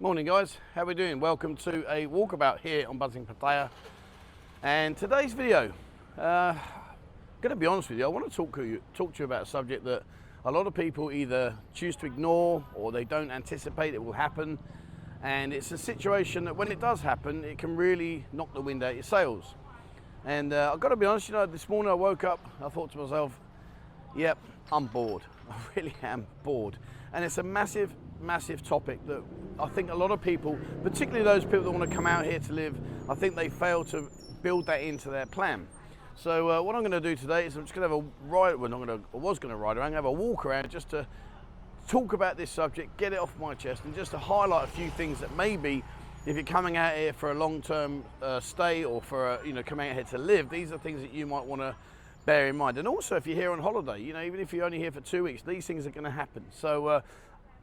Morning guys, how we doing? Welcome to a walkabout here on buzzing Pattaya. And today's video, gonna be honest with you, I want to talk to you about a subject that a lot of people either choose to ignore or they don't anticipate it will happen. And it's a situation that when it does happen, it can really knock the wind out of your sails. And I've got to be honest, this morning I woke up, I thought to myself, yep, I'm bored. I really am bored. And it's a massive topic that I think a lot of people, particularly those people that want to come out here to live, I think they fail to build that into their plan. So what I'm going to do today is I'm just going to have a ride, I was going to ride around, have a walk around just to talk about this subject, get it off my chest, and just to highlight a few things that maybe if you're coming out here for a long-term stay or for coming out here to live, these are things that you might want to bear in mind. And also if you're here on holiday, even if you're only here for 2 weeks, these things are going to happen. So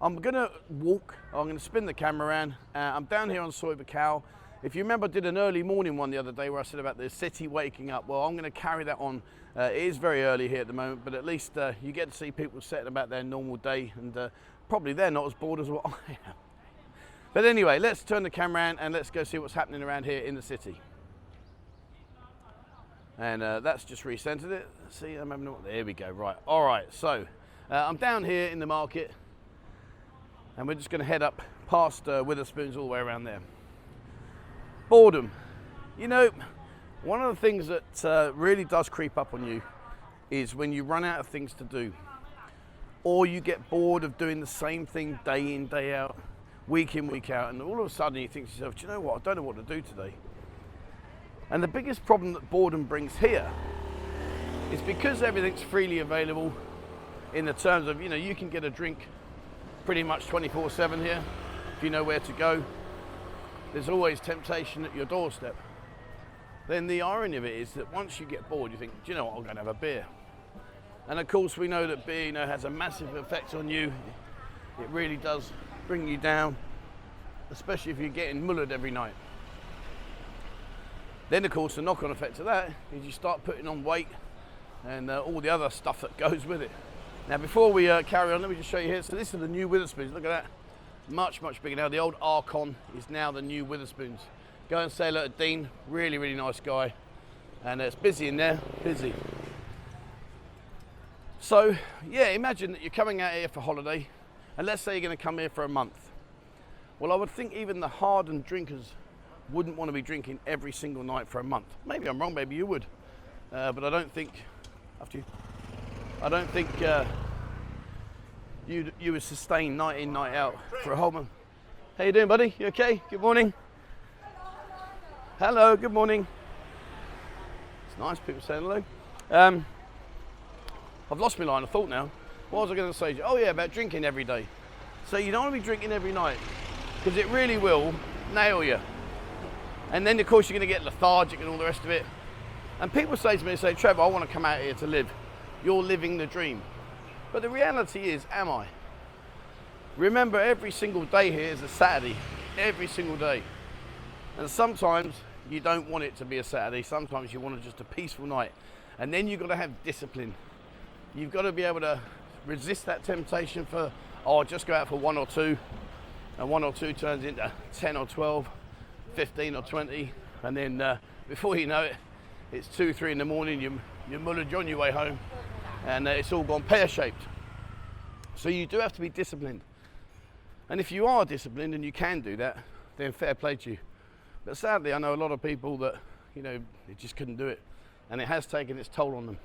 I'm going to walk, I'm going to spin the camera around. I'm down here on KASITHBK. If you remember, I did an early morning one the other day where I said about the city waking up. Well, I'm going to carry that on. It is very early here at the moment, but at least you get to see people setting about their normal day, and probably they're not as bored as what I am. But anyway, let's turn the camera around and let's go see what's happening around here in the city. And that's just recentered it. See, I'm having there we go. Right. All right. So I'm down here in the market, and we're just going to head up past Witherspoons all the way around there. Boredom. One of the things that really does creep up on you is when you run out of things to do, or you get bored of doing the same thing day in, day out, week in, week out, and all of a sudden you think to yourself, do you know what? I don't know what to do today. And the biggest problem that boredom brings here is because everything's freely available in the terms of, you can get a drink pretty much 24/7 here if you know where to go. There's always temptation at your doorstep. Then the irony of it is that once you get bored, you think, do you know what, I'm going to have a beer. And of course we know that beer has a massive effect on you. It really does bring you down, especially if you're getting mullered every night. Then of course the knock-on effect of that is you start putting on weight and all the other stuff that goes with it. Now before we carry on, let me just show you here. So this is the new Witherspoons, look at that. Much bigger now. The old Archon is now the new Witherspoons. Go and say hello to Dean, really nice guy. And it's busy in there, busy. So yeah, imagine that you're coming out here for holiday, and let's say you're going to come here for a month. Well, I would think even the hardened drinkers wouldn't want to be drinking every single night for a month. Maybe I'm wrong, maybe you would. But I don't think, you would sustain night in, night out for a whole month. How you doing, buddy? You okay? Good morning. Hello, good morning. It's nice people saying hello. I've lost my line of thought now. What was I going to say? Oh yeah, about drinking every day. So you don't want to be drinking every night because it really will nail you. And then of course you're going to get lethargic and all the rest of it. And people say to me, Trevor, I want to come out here to live. You're living the dream. But the reality is, am I? Remember, every single day here is a Saturday. Every single day. And sometimes you don't want it to be a Saturday. Sometimes you want just a peaceful night. And then you've got to have discipline. You've got to be able to resist that temptation for, I'll just go out for 1 or 2. And 1 or 2 turns into 10 or 12, 15 or 20. And then before you know it, it's 2, 3 in the morning, you're mullered, you're on your way home. And it's all gone pear-shaped. So you do have to be disciplined. And if you are disciplined and you can do that, then fair play to you. But sadly, I know a lot of people that, they just couldn't do it. And it has taken its toll on them.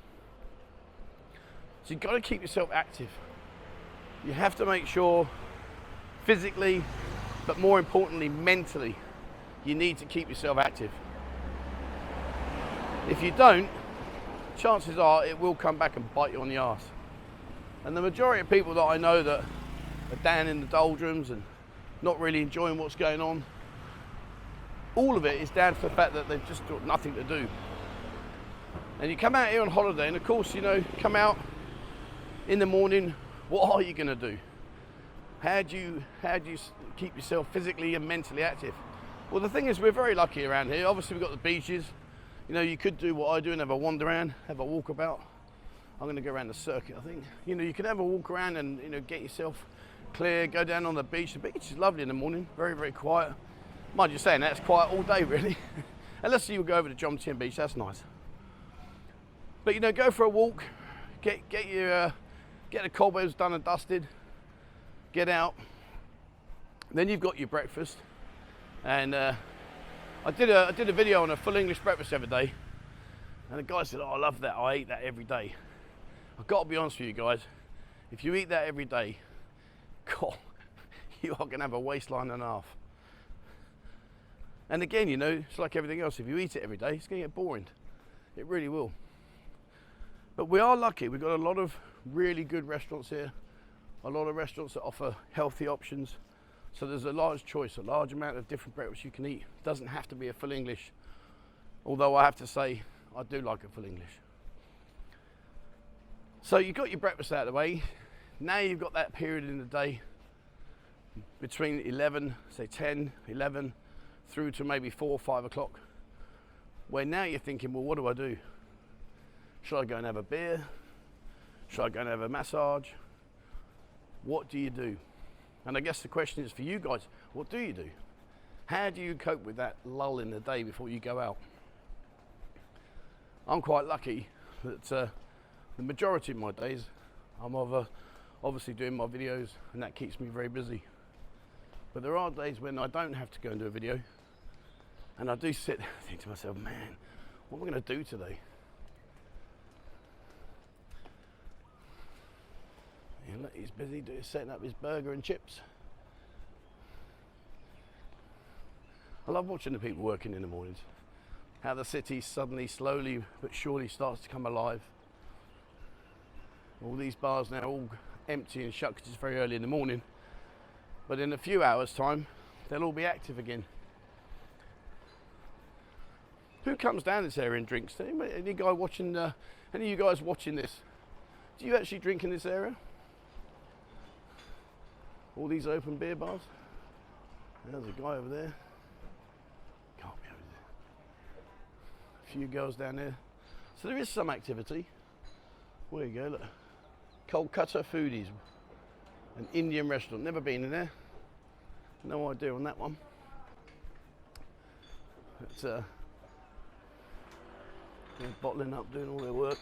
So you've got to keep yourself active. You have to make sure physically, but more importantly, mentally, you need to keep yourself active. If you don't, chances are it will come back and bite you on the arse. And the majority of people that I know that are down in the doldrums and not really enjoying what's going on, all of it is down to the fact that they've just got nothing to do. And you come out here on holiday, and of course, come out in the morning, what are you going to do? How do you keep yourself physically and mentally active? Well, the thing is, we're very lucky around here. Obviously, we've got the beaches. You could do what I do and have a wander around, have a walk about. I'm going to go around the circuit, I think. You can have a walk around and, get yourself clear, go down on the beach. The beach is lovely in the morning, very, very quiet. Mind you saying, that's quiet all day, really. Unless you go over to John Tien Beach, that's nice. But you know, go for a walk, get the cobwebs done and dusted, get out. Then you've got your breakfast. And I did a video on a full English breakfast the other day, and the guy said, "Oh, I love that. I eat that every day." I've got to be honest with you guys. If you eat that every day, God, you are going to have a waistline and a half. And again, you know, it's like everything else. If you eat it every day, it's going to get boring. It really will. But we are lucky. We've got a lot of really good restaurants here. A lot of restaurants that offer healthy options. So there's a large choice, a large amount of different breakfasts you can eat. It doesn't have to be a full English. Although I have to say, I do like a full English. So you've got your breakfast out of the way. Now you've got that period in the day between 11, say 10, 11, through to maybe 4 or 5 o'clock, where now you're thinking, well, what do I do? Should I go and have a beer? Should I go and have a massage? What do you do? And I guess the question is for you guys, what do you do? How do you cope with that lull in the day before you go out? I'm quite lucky that the majority of my days I'm obviously doing my videos, and that keeps me very busy. But there are days when I don't have to go and do a video, and I do sit there and think to myself, man, what am I going to do today? Yeah, look, he's busy setting up his burger and chips. I love watching the people working in the mornings. How the city suddenly, slowly but surely starts to come alive. All these bars now all empty and shut because it's very early in the morning. But in a few hours' time, they'll all be active again. Who comes down this area and drinks? Any guy watching? Any of you guys watching this? Do you actually drink in this area? All these open beer bars. There's a guy over there. Can't be over there. A few girls down there. So there is some activity. There you go, look. Kolkata Foodies. An Indian restaurant. Never been in there. No idea on that one. It's they're bottling up, doing all their work.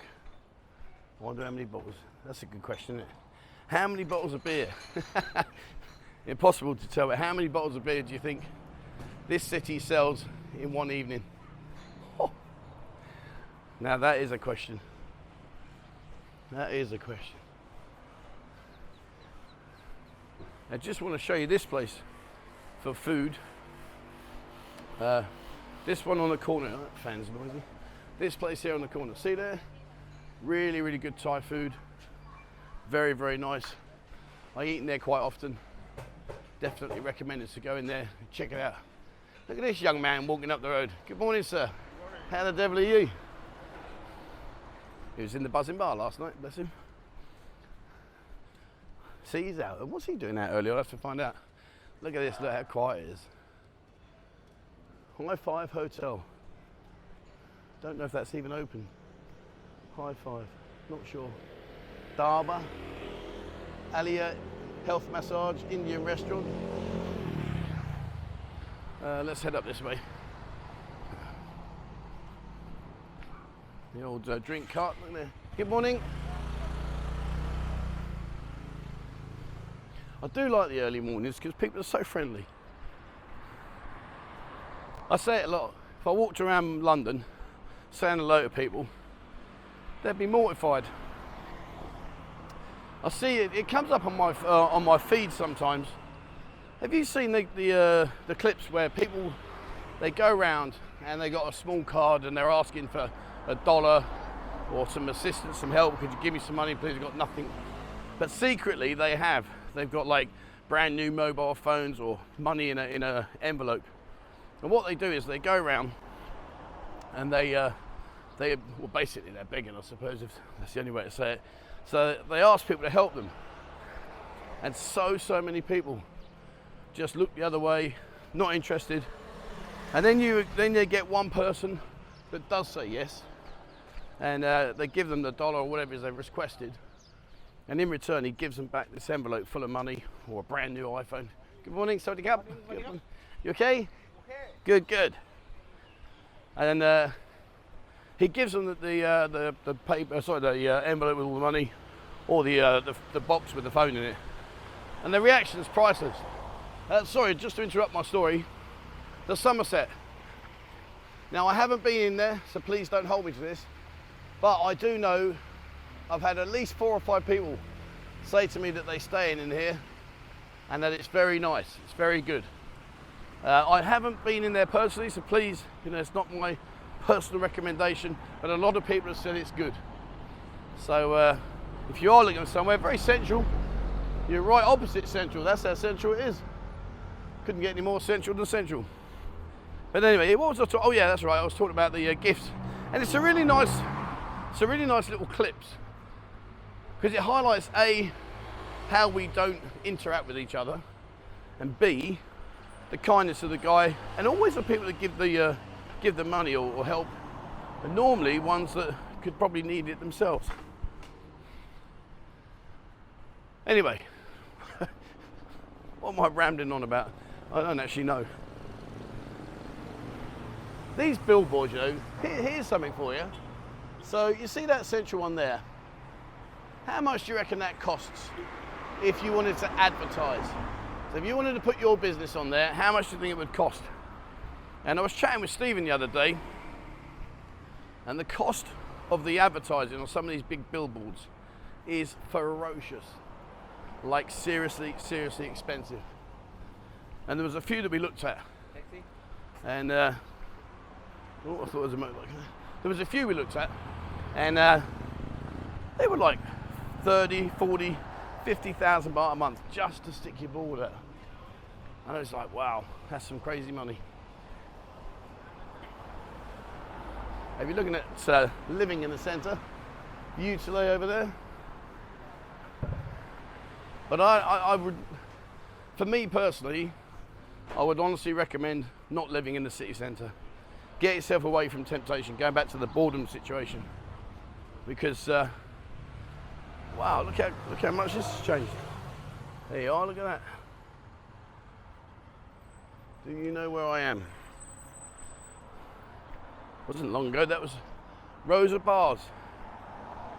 I wonder how many bottles. That's a good question, isn't it? How many bottles of beer? Impossible to tell, but how many bottles of beer do you think this city sells in one evening? Oh. Now that is a question. That is a question. I just want to show you this place for food. This one on the corner, oh, that fan's noisy. This place here on the corner, see there? Really, really good Thai food. Very, very nice. I eat in there quite often. Definitely recommend it to go in there and check it out. Look at this young man walking up the road. Good morning, sir. Good morning. How the devil are you? He was in the buzzing bar last night, bless him. See, he's out. What's he doing out early? I'll have to find out. Look at this, look how quiet it is. High Five Hotel. Don't know if that's even open. High Five, not sure. Darba, Alia Health Massage, Indian restaurant. Let's head up this way. The old drink cart, look there. Good morning. I do like the early mornings because people are so friendly. I say it a lot. If I walked around London saying hello to people, they'd be mortified. I see it. It comes up on my feed sometimes. Have you seen the clips where people they go around and they got a small card and they're asking for $1 or some assistance, some help? Could you give me some money, please? I've got nothing. But secretly they've got like brand new mobile phones or money in a envelope. And what they do is they go around and well, basically they're begging, I suppose, if that's the only way to say it. So they ask people to help them. And so many people just look the other way, not interested. And then they get one person that does say yes, and they give them the $1 or whatever it is they've requested. And in return, he gives them back this envelope full of money or a brand new iPhone. Good morning, Sawadee-Kap. You okay? Good, good. And he gives them the paper, sorry, the envelope with all the money, or the box with the phone in it. And the reaction is priceless. Sorry, just to interrupt my story, the Somerset. Now, I haven't been in there, so please don't hold me to this, but I do know I've had at least 4 or 5 people say to me that they stay in here and that it's very nice, it's very good. I haven't been in there personally, so please, it's not my personal recommendation, but a lot of people have said it's good. So if you are looking somewhere very central, you're right opposite central. That's how central it is. Couldn't get any more central than central. But anyway, what was I talking? Oh yeah, that's right. I was talking about the gifts, and it's a really nice little clips because it highlights A, how we don't interact with each other, and B, the kindness of the guy, and always the people that give the money or help, and normally ones that could probably need it themselves. Anyway, what am I rambling on about? I don't actually know. These billboards, here's something for you. So you see that central one there? How much do you reckon that costs if you wanted to advertise? So if you wanted to put your business on there, how much do you think it would cost? And I was chatting with Stephen the other day, and the cost of the advertising on some of these big billboards is ferocious. Like seriously, seriously expensive. And there was a few that we looked at. And I thought it was a motorbike. There was a few we looked at, and they were like 30, 40, 50,000 baht a month just to stick your board out. And I was like, wow, that's some crazy money. If you're looking at living in the centre, Utilay over there. But I would, for me personally, I would honestly recommend not living in the city centre. Get yourself away from temptation, going back to the boredom situation. Because, wow, look how much this has changed. There you are, look at that. Do you know where I am? Wasn't long ago, that was rows of bars.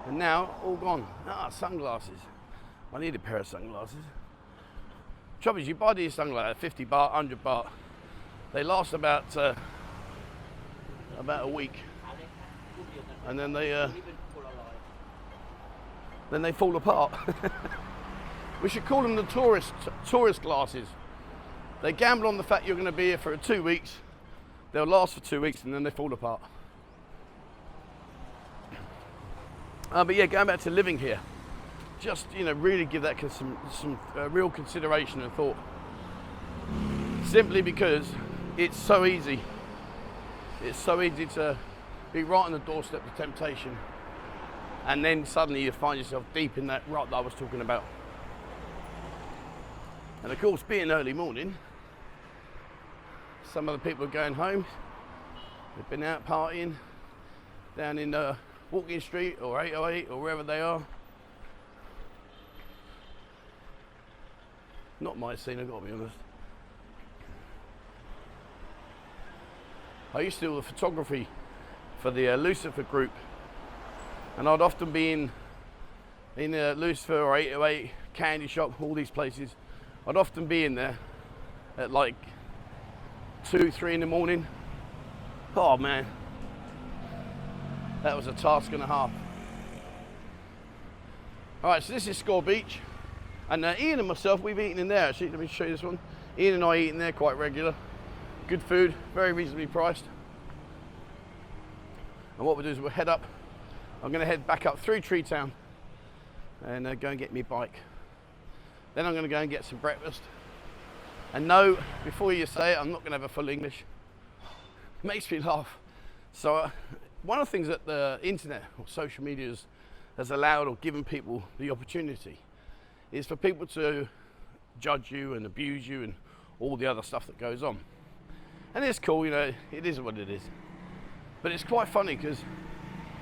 And now, all gone. Ah, sunglasses. I need a pair of sunglasses. Trouble is, you buy these sunglasses, 50 baht, 100 baht. They last about a week, and then they fall apart. We should call them the tourist glasses. They gamble on the fact you're going to be here for 2 weeks. They'll last for 2 weeks, and then they fall apart. But yeah, going back to living here. Just really give that some real consideration and thought. Simply because it's so easy. It's so easy to be right on the doorstep of temptation, and then suddenly you find yourself deep in that rut that I was talking about. And of course, being early morning, some of the people are going home. They've been out partying down in Walking Street or 808 or wherever they are. Not my scene, I've got to be honest. I used to do the photography for the Lucifer group, and I'd often be in Lucifer or 808, Candy Shop, all these places. I'd often be in there at like 2, 3 in the morning. Oh man, that was a task and a half. All right, so this is Score Beach. And Ian and myself, we've eaten in there actually. Let me show you this one. Ian and I eat in there quite regular. Good food, very reasonably priced. And what we'll do is we'll head up. I'm going to head back up through Tree Town and go and get me bike. Then I'm going to go and get some breakfast. And no, before you say it, I'm not going to have a full English. It makes me laugh. So one of the things that the internet or social media has allowed or given people the opportunity is for people to judge you and abuse you and all the other stuff that goes on. And it's cool, it is what it is. But it's quite funny because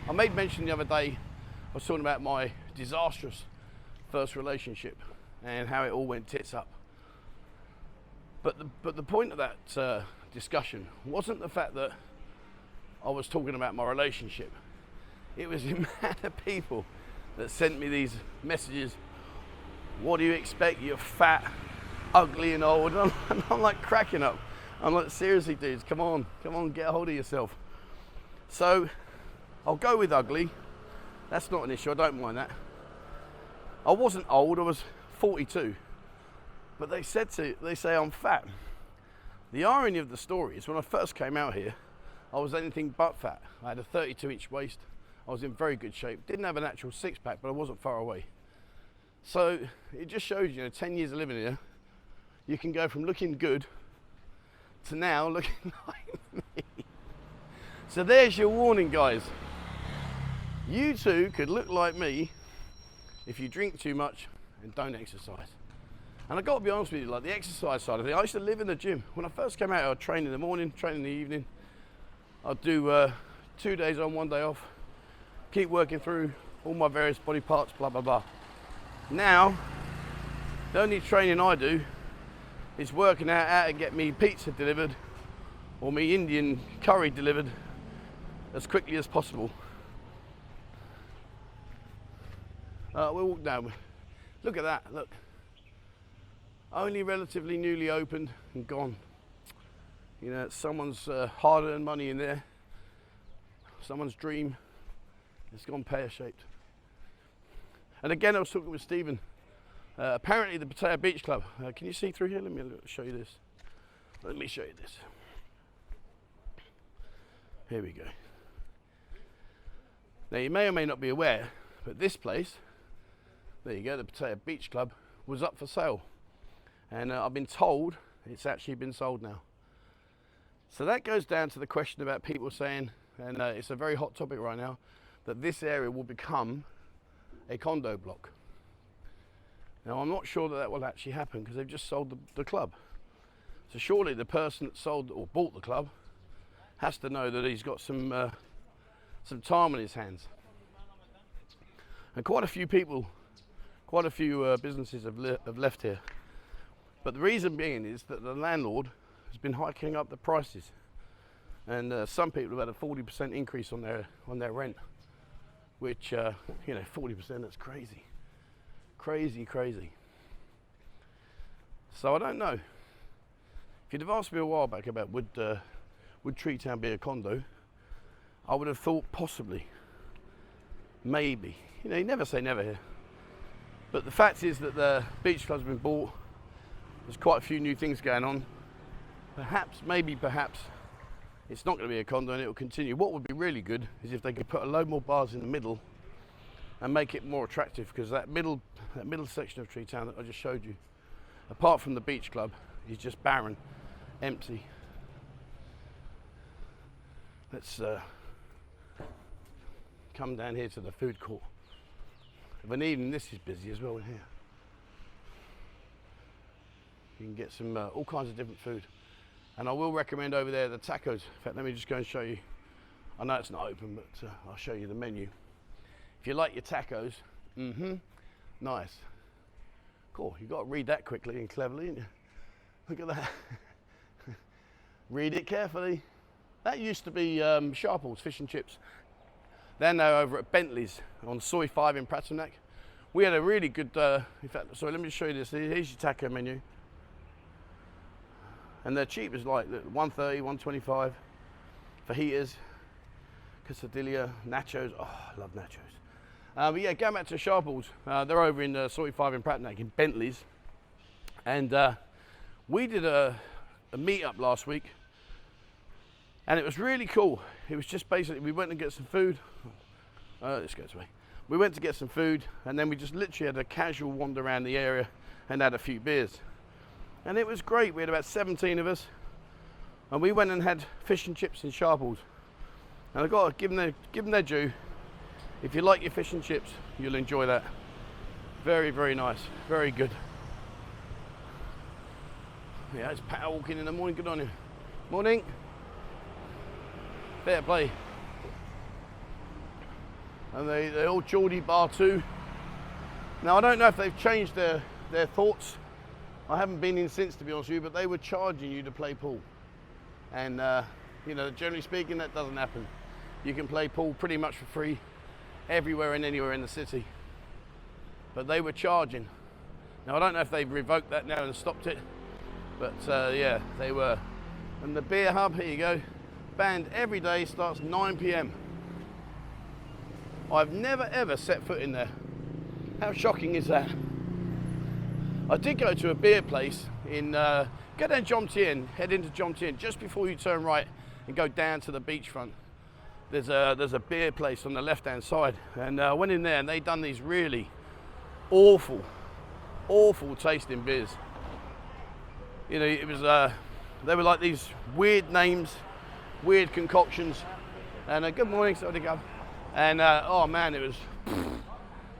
I made mention the other day, I was talking about my disastrous first relationship and how it all went tits up. But the point of that discussion wasn't the fact that I was talking about my relationship. It was the amount of people that sent me these messages. What do you expect? You're fat, ugly and old. And I'm like cracking up. I'm like, seriously dudes, come on, get a hold of yourself. So I'll go with ugly. That's not an issue, I don't mind that. I wasn't old, I was 42. But they say I'm fat. The irony of the story is when I first came out here, I was anything but fat. I had a 32-inch waist. I was in very good shape. Didn't have an actual six-pack, but I wasn't far away. So it just shows you, 10 years of living here, you can go from looking good to now looking like me. So there's your warning, guys. You too could look like me if you drink too much and don't exercise. And I've got to be honest with you, like the exercise side of it, I used to live in the gym. When I first came out, I'd train in the morning, train in the evening. I'd do 2 days on, 1 day off. Keep working through all my various body parts, blah, blah, blah. Now, the only training I do is working out how to get me pizza delivered or me Indian curry delivered as quickly as possible. We'll walk down. Look at that, look. Only relatively newly opened and gone. It's someone's hard-earned money in there. Someone's dream. It's gone pear-shaped. And again, I was talking with Stephen. Apparently the Pattaya Beach Club. Can you see through here? Let me show you this. Let me show you this. Here we go. Now you may or may not be aware, but this place, there you go, the Pattaya Beach Club, was up for sale. And I've been told it's actually been sold now. So that goes down to the question about people saying, and it's a very hot topic right now, that this area will become a condo block. Now I'm not sure that that will actually happen because they've just sold the club. So surely the person that sold or bought the club has to know that he's got some time on his hands. And quite a few people, quite a few businesses have left here. But the reason being is that the landlord has been hiking up the prices, and some people have had a 40% increase on their rent, which 40%, that's crazy, crazy. So I don't know. If you'd have asked me a while back about would Tree Town be a condo, I would have thought possibly, maybe. You never say never here. But the fact is that the beach club's been bought. There's quite a few new things going on. Perhaps it's not going to be a condo and it will continue. What would be really good is if they could put a load more bars in the middle and make it more attractive, because that middle section of Tree Town that I just showed you, apart from the beach club, is just barren, empty. Let's come down here to the food court. Of an evening, this is busy as well in here. You can get some all kinds of different food, and I will recommend over there the tacos. In fact, let me just go and show you. I know it's not open, but I'll show you the menu. If you like your tacos, nice. Cool. You've got to read that quickly and cleverly, ain't you? Look at that. Read it carefully. That used to be Sharples Fish and Chips. They're now over at Bentley's on Soy 5 in Pattaya. We had a really good, in fact, sorry, let me just show you this. Here's your taco menu. And they're cheap, it's like $1.30, $1.25. Fajitas, quesadilla, nachos. Oh, I love nachos. But yeah, going back to Sharples, they're over in Soy 5 in Pattaya, in Bentley's. And we did a meet-up last week. And it was really cool. It was just basically, we went to get some food. This goes away. We went to get some food, and then we just literally had a casual wander around the area and had a few beers. And it was great. We had about 17 of us, and we went and had fish and chips and Sharples. And I've got to give them their due. If you like your fish and chips, you'll enjoy that. Very, very nice. Very good. Yeah, it's Pat walking in the morning. Good on you. Morning. Fair play. And they all Geordie bar too. Now I don't know if they've changed their thoughts. I haven't been in since, to be honest with you, but they were charging you to play pool. And you know, generally speaking, that doesn't happen. You can play pool pretty much for free everywhere and anywhere in the city. But they were charging. Now I don't know if they've revoked that now and stopped it, but yeah, they were. And the beer hub, here you go, banned every day, starts 9 p.m. I've never ever set foot in there. How shocking is that? I did go to a beer place in, go down Jom Tien, head into Jom Tien, just before you turn right and go down to the beachfront. There's a beer place on the left-hand side, and I went in there and they'd done these really awful tasting beers. You know, it was they were like these weird names, weird concoctions, and good morning, Sawadee. And oh man, it was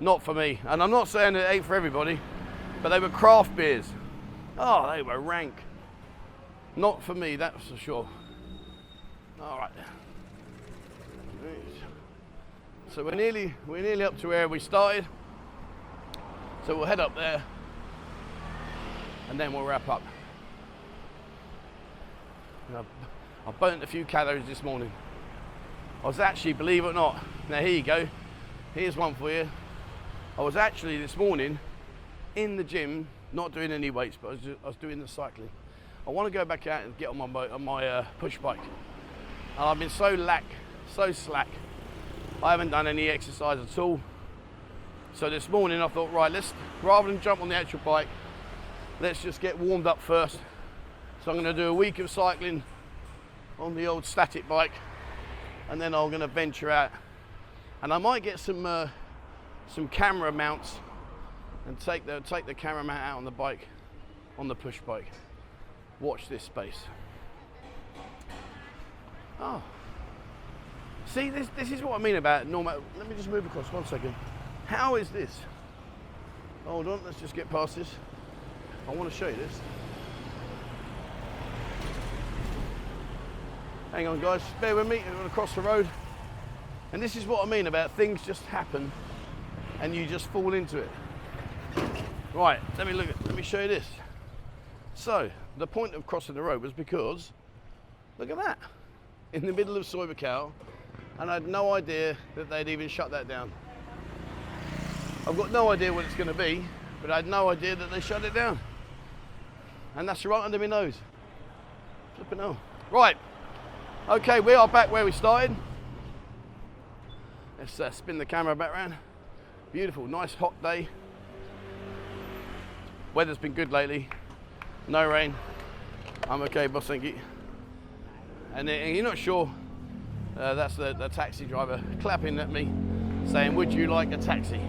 not for me. And I'm not saying it ain't for everybody, but they were craft beers. Oh, they were rank. Not for me, that's for sure. All right. So we're nearly up to where we started. So we'll head up there and then we'll wrap up. I burnt a few calories this morning. I was actually, believe it or not, now here you go, here's one for you. I was actually this morning in the gym, not doing any weights, but I was doing the cycling. I want to go back out and get on my push bike. And I've been so slack. I haven't done any exercise at all. So this morning I thought, right, rather than jump on the actual bike, let's just get warmed up first. So I'm going to do a week of cycling on the old static bike, and then I'm going to venture out. And I might get some camera mounts and take the camera mount out on the bike, on the push bike. Watch this space. Oh, see, this is what I mean about normal. Let me just move across 1 second. How is this? Hold on, let's just get past this. I want to show you this. Hang on guys, bear with me, I'm going to cross the road. And this is what I mean about things just happen and you just fall into it. Right, let me show you this. So, the point of crossing the road was because, look at that, in the middle of KASIKORN, and I had no idea that they'd even shut that down. I've got no idea what it's going to be, but I had no idea that they shut it down. And that's right under my nose. Flipping hell. Right, okay, we are back where we started. Let's spin the camera back around. Beautiful, nice hot day. Weather's been good lately. No rain. I'm okay, boss, thank you. And you're not sure, that's the taxi driver clapping at me, saying, would you like a taxi?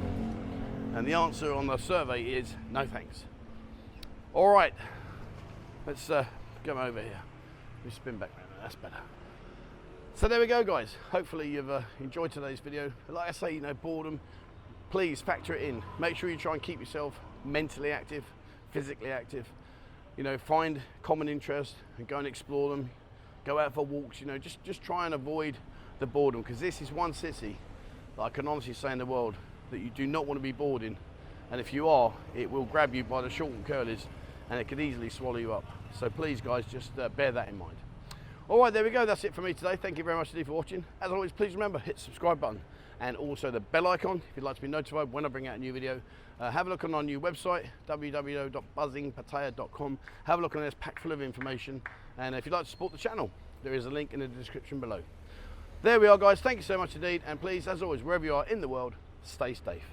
And the answer on the survey is no thanks. All right, let's come over here. Let me spin back around, that's better. So there we go guys, hopefully you've enjoyed today's video. Like I say, you know, boredom, please factor it in. Make sure you try and keep yourself mentally active, physically active. You know, find common interests and go and explore them. Go out for walks, you know, just try and avoid the boredom, because this is one city that I can honestly say in the world that you do not want to be bored in. And if you are, it will grab you by the short and curlies and it could easily swallow you up. So please guys, just bear that in mind. All right, there we go. That's it for me today. Thank you very much indeed for watching. As always, please remember, hit the subscribe button and also the bell icon if you'd like to be notified when I bring out a new video. Have a look on our new website, www.buzzingpattaya.com. Have a look on there, it's packed full of information. And if you'd like to support the channel, there is a link in the description below. There we are guys, thank you so much indeed. And please, as always, wherever you are in the world, stay safe.